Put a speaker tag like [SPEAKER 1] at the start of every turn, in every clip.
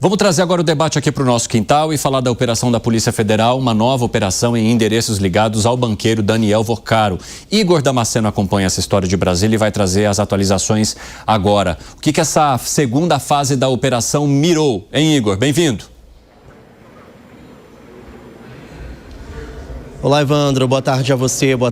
[SPEAKER 1] Vamos trazer agora o debate aqui para o nosso quintal e falar da operação da Polícia Federal, uma nova operação em endereços ligados ao banqueiro Daniel Vorcaro. Igor Damasceno acompanha essa história de Brasília e vai trazer as atualizações agora. O que essa segunda fase da operação mirou, hein, Igor? Bem-vindo.
[SPEAKER 2] Olá, Evandro. Boa tarde a você. Boa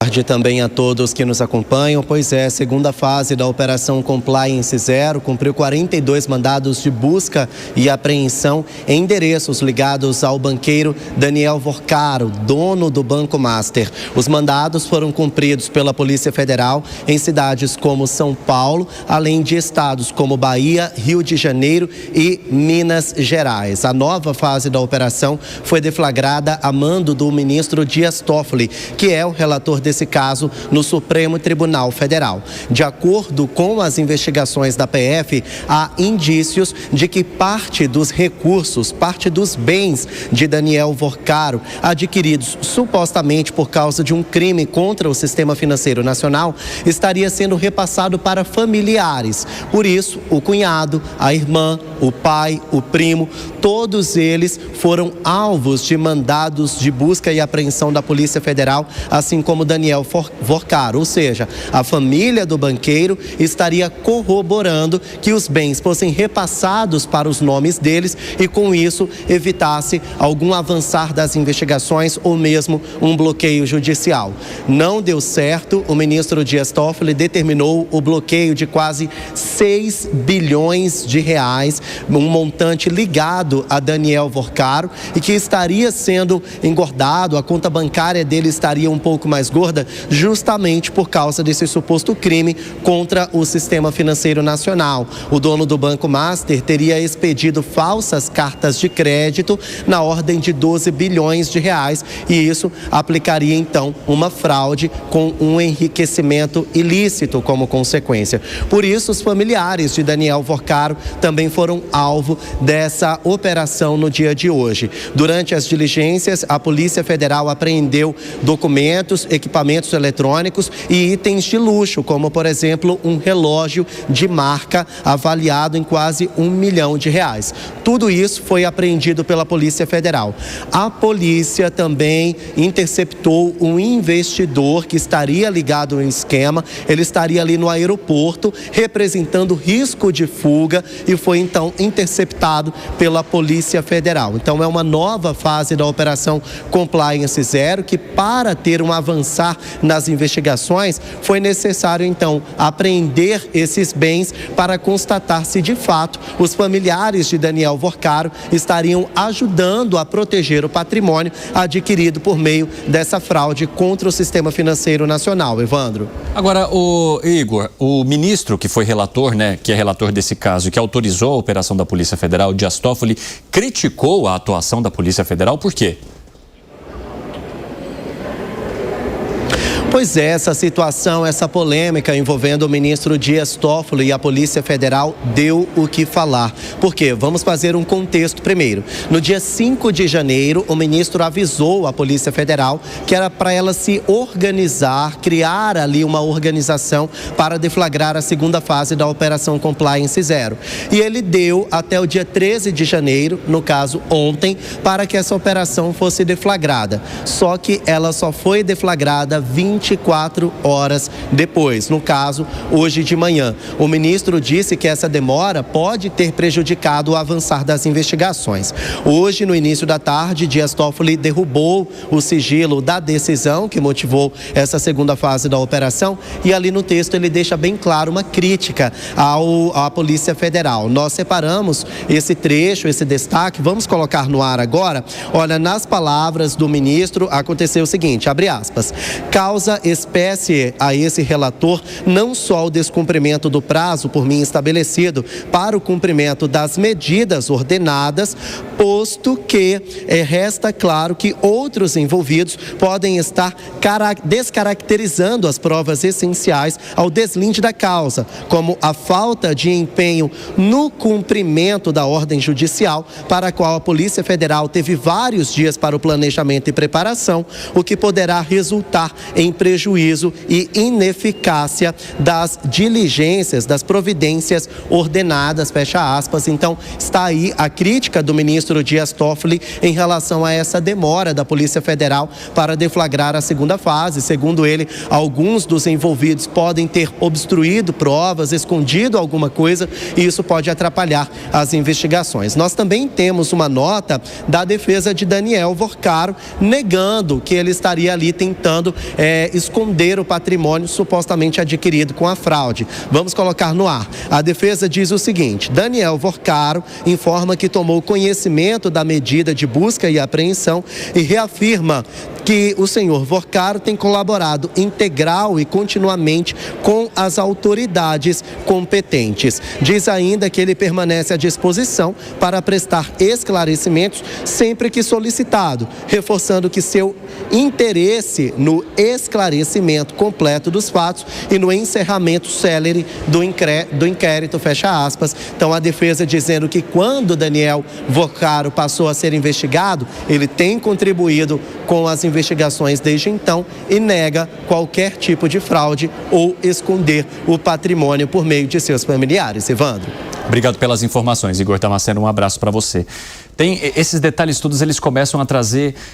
[SPEAKER 2] tarde também a todos que nos acompanham. Pois é, segunda fase da Operação Compliance Zero cumpriu 42 mandados de busca e apreensão em endereços ligados ao banqueiro Daniel Vorcaro, dono do Banco Master. Os mandados foram cumpridos pela Polícia Federal em cidades como São Paulo, além de estados como Bahia, Rio de Janeiro e Minas Gerais. A nova fase da operação foi deflagrada a mando do ministro Dias Toffoli, que é o relator desse caso no Supremo Tribunal Federal. De acordo com as investigações da PF, há indícios de que parte dos recursos, parte dos bens de Daniel Vorcaro, adquiridos supostamente por causa de um crime contra o sistema financeiro nacional, estaria sendo repassado para familiares. Por isso, o cunhado, a irmã, o pai, o primo, todos eles foram alvos de mandados de busca e apreensão da Polícia Federal, assim como Daniel Vorcaro, ou seja, a família do banqueiro estaria corroborando que os bens fossem repassados para os nomes deles e com isso evitasse algum avançar das investigações ou mesmo um bloqueio judicial. Não deu certo, o ministro Dias Toffoli determinou o bloqueio de quase 6 bilhões de reais, um montante ligado a Daniel Vorcaro e que estaria sendo engordado, a conta bancária dele estaria um pouco mais gorda, justamente por causa desse suposto crime contra o sistema financeiro nacional. O dono do Banco Master teria expedido falsas cartas de crédito na ordem de 12 bilhões de reais e isso aplicaria então uma fraude com um enriquecimento ilícito como consequência. Por isso, os familiares de Daniel Vorcaro também foram alvo dessa operação no dia de hoje. Durante as diligências, a Polícia Federal apreendeu documentos, equipamentos eletrônicos e itens de luxo, como por exemplo um relógio de marca avaliado em quase 1 milhão de reais. Tudo isso foi apreendido pela Polícia Federal. A polícia também interceptou um investidor que estaria ligado no esquema, ele estaria ali no aeroporto representando risco de fuga e foi então interceptado pela Polícia Federal. Então é uma nova fase da Operação Compliance Zero que, para ter um avançar nas investigações, foi necessário então apreender esses bens para constatar se de fato os familiares de Daniel Vorcaro estariam ajudando a proteger o patrimônio adquirido por meio dessa fraude contra o sistema financeiro nacional. Evandro.
[SPEAKER 1] Agora, o Igor, o ministro que foi relator, que é relator desse caso e que autorizou a operação da Polícia Federal, Dias Toffoli, criticou a atuação da Polícia Federal. Por quê?
[SPEAKER 2] Pois é, essa situação, essa polêmica envolvendo o ministro Dias Toffoli e a Polícia Federal deu o que falar. Por quê? Vamos fazer um contexto primeiro. No dia 5 de janeiro, o ministro avisou à Polícia Federal que era para ela se organizar, criar ali uma organização para deflagrar a segunda fase da Operação Compliance Zero. E ele deu até o dia 13 de janeiro, no caso ontem, para que essa operação fosse deflagrada. Só que ela só foi deflagrada 24 horas depois, no caso, hoje de manhã. O ministro disse que essa demora pode ter prejudicado o avançar das investigações. Hoje, no início da tarde, Dias Toffoli derrubou o sigilo da decisão que motivou essa segunda fase da operação e ali no texto ele deixa bem claro uma crítica à Polícia Federal. Nós separamos esse trecho, esse destaque, vamos colocar no ar agora. Olha, nas palavras do ministro, aconteceu o seguinte, abre aspas, causa espécie a esse relator não só o descumprimento do prazo por mim estabelecido para o cumprimento das medidas ordenadas, posto que resta claro que outros envolvidos podem estar descaracterizando as provas essenciais ao deslinde da causa, como a falta de empenho no cumprimento da ordem judicial, para a qual a Polícia Federal teve vários dias para o planejamento e preparação, o que poderá resultar em prejuízo e ineficácia das diligências, das providências ordenadas, fecha aspas. Então, está aí a crítica do ministro Dias Toffoli em relação a essa demora da Polícia Federal para deflagrar a segunda fase. Segundo ele, alguns dos envolvidos podem ter obstruído provas, escondido alguma coisa, e isso pode atrapalhar as investigações. Nós também temos uma nota da defesa de Daniel Vorcaro, negando que ele estaria ali tentando esconder o patrimônio supostamente adquirido com a fraude. Vamos colocar no ar. A defesa diz o seguinte: Daniel Vorcaro informa que tomou conhecimento da medida de busca e apreensão e reafirma que o senhor Vorcaro tem colaborado integral e continuamente com as autoridades competentes. Diz ainda que ele permanece à disposição para prestar esclarecimentos sempre que solicitado, reforçando que seu interesse no esclarecimento completo dos fatos e no encerramento célere do inquérito, fecha aspas. Então, a defesa dizendo que quando Daniel Vorcaro passou a ser investigado, ele tem contribuído com as investigações desde então e nega qualquer tipo de fraude ou esconder o patrimônio por meio de seus familiares. Evandro.
[SPEAKER 1] Obrigado pelas informações, Igor Damasceno, um abraço para você. Esses detalhes todos, eles começam a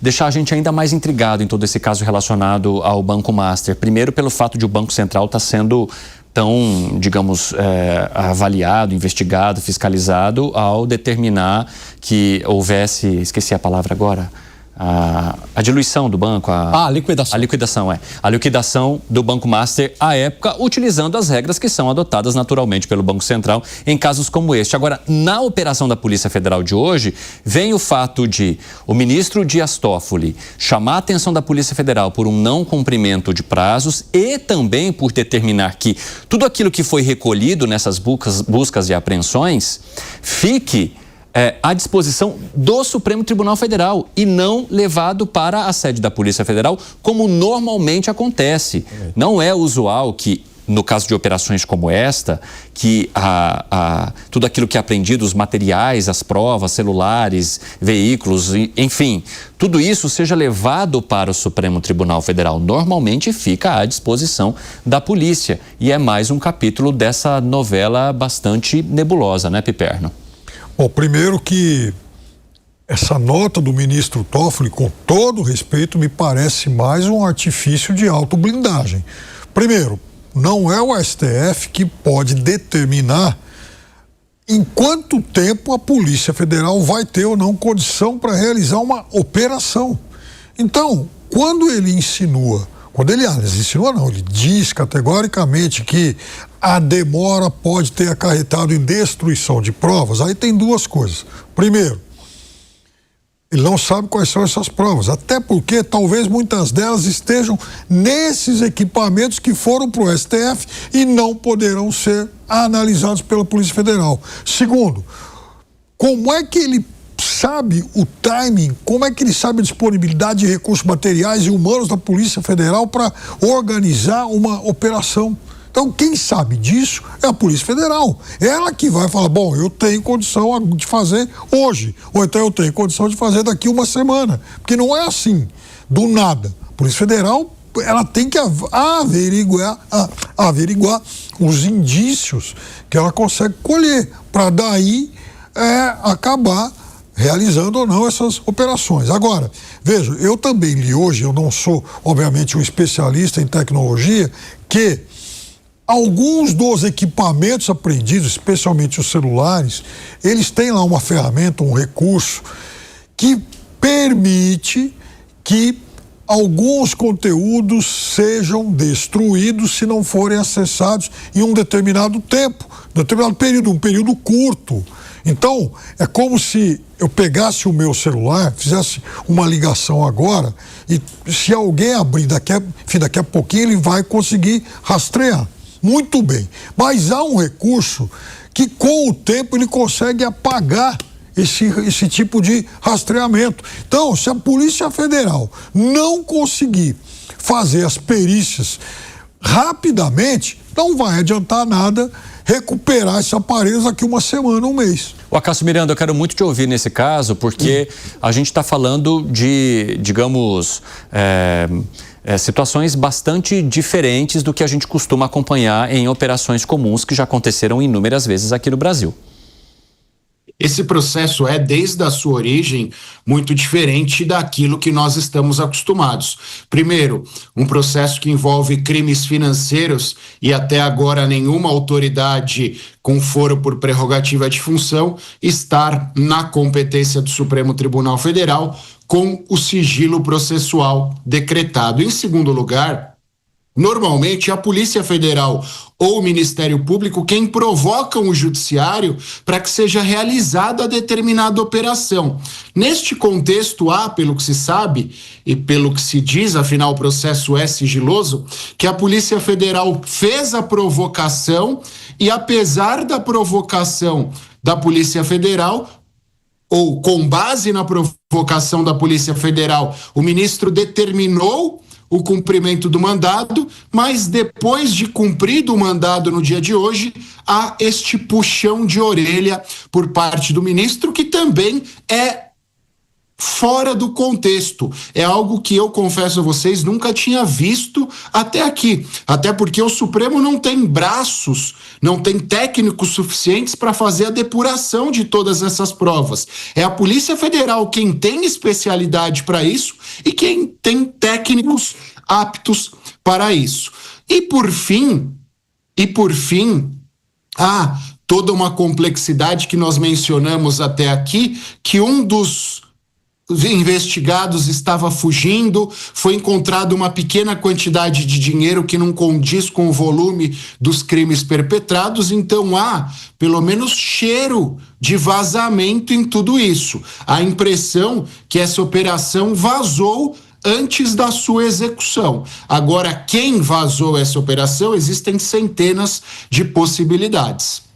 [SPEAKER 1] deixar a gente ainda mais intrigado em todo esse caso relacionado ao Banco Master. Primeiro, pelo fato de o Banco Central estar sendo tão, digamos, avaliado, investigado, fiscalizado, ao determinar que houvesse, esqueci a palavra agora, a diluição do banco,
[SPEAKER 3] a liquidação.
[SPEAKER 1] A liquidação do Banco Master à época, utilizando as regras que são adotadas naturalmente pelo Banco Central em casos como este. Agora, na operação da Polícia Federal de hoje, vem o fato de o ministro Dias Toffoli chamar a atenção da Polícia Federal por um não cumprimento de prazos e também por determinar que tudo aquilo que foi recolhido nessas buscas e apreensões fique à disposição do Supremo Tribunal Federal e não levado para a sede da Polícia Federal, como normalmente acontece. Não é usual que, no caso de operações como esta, que tudo aquilo que é apreendido, os materiais, as provas, celulares, veículos, enfim, tudo isso seja levado para o Supremo Tribunal Federal. Normalmente fica à disposição da polícia. E é mais um capítulo dessa novela bastante nebulosa, né, Piperno?
[SPEAKER 4] Bom, primeiro que essa nota do ministro Toffoli, com todo respeito, me parece mais um artifício de autoblindagem. Primeiro, não é o STF que pode determinar em quanto tempo a Polícia Federal vai ter ou não condição para realizar uma operação. Então, quando ele insinua, ele diz categoricamente que a demora pode ter acarretado em destruição de provas, aí tem duas coisas. Primeiro, ele não sabe quais são essas provas, até porque talvez muitas delas estejam nesses equipamentos que foram para o STF e não poderão ser analisados pela Polícia Federal. Segundo, como é que ele sabe o timing, como é que ele sabe a disponibilidade de recursos materiais e humanos da Polícia Federal para organizar uma operação? Então, quem sabe disso é a Polícia Federal. Ela que vai falar, bom, eu tenho condição de fazer hoje, ou então eu tenho condição de fazer daqui uma semana. Porque não é assim, do nada. A Polícia Federal, ela tem que averiguar os indícios que ela consegue colher, para daí acabar realizando ou não essas operações. Agora, veja, eu também li hoje, eu não sou, obviamente, um especialista em tecnologia, que alguns dos equipamentos apreendidos, especialmente os celulares, eles têm lá uma ferramenta, um recurso, que permite que alguns conteúdos sejam destruídos se não forem acessados em um determinado tempo, determinado período, um período curto. Então, é como se eu pegasse o meu celular, fizesse uma ligação agora, e se alguém abrir daqui a pouquinho, ele vai conseguir rastrear. Muito bem. Mas há um recurso que, com o tempo, ele consegue apagar esse tipo de rastreamento. Então, se a Polícia Federal não conseguir fazer as perícias rapidamente, não vai adiantar nada recuperar esse aparelho daqui uma semana, um mês.
[SPEAKER 1] O Acácio Miranda, eu quero muito te ouvir nesse caso, porque a gente está falando de, digamos, situações bastante diferentes do que a gente costuma acompanhar em operações comuns que já aconteceram inúmeras vezes aqui no Brasil.
[SPEAKER 3] Esse processo é, desde a sua origem, muito diferente daquilo que nós estamos acostumados. Primeiro, um processo que envolve crimes financeiros e até agora nenhuma autoridade com foro por prerrogativa de função estar na competência do Supremo Tribunal Federal com o sigilo processual decretado. Em segundo lugar, normalmente, a Polícia Federal ou o Ministério Público quem provocam o Judiciário para que seja realizada determinada operação. Neste contexto, há, pelo que se sabe e pelo que se diz, afinal o processo é sigiloso, que a Polícia Federal fez a provocação e, apesar da provocação da Polícia Federal, ou com base na provocação da Polícia Federal, o ministro determinou o cumprimento do mandado, mas depois de cumprido o mandado no dia de hoje, há este puxão de orelha por parte do ministro, que também é fora do contexto. É algo que eu confesso a vocês, nunca tinha visto até aqui. Até porque o Supremo não tem braços, não tem técnicos suficientes para fazer a depuração de todas essas provas. É a Polícia Federal quem tem especialidade para isso e quem tem técnicos aptos para isso. E por fim, há toda uma complexidade que nós mencionamos até aqui, que um dos investigados estava fugindo, foi encontrada uma pequena quantidade de dinheiro que não condiz com o volume dos crimes perpetrados, então há pelo menos cheiro de vazamento em tudo isso. A impressão que essa operação vazou antes da sua execução. Agora, quem vazou essa operação, existem centenas de possibilidades.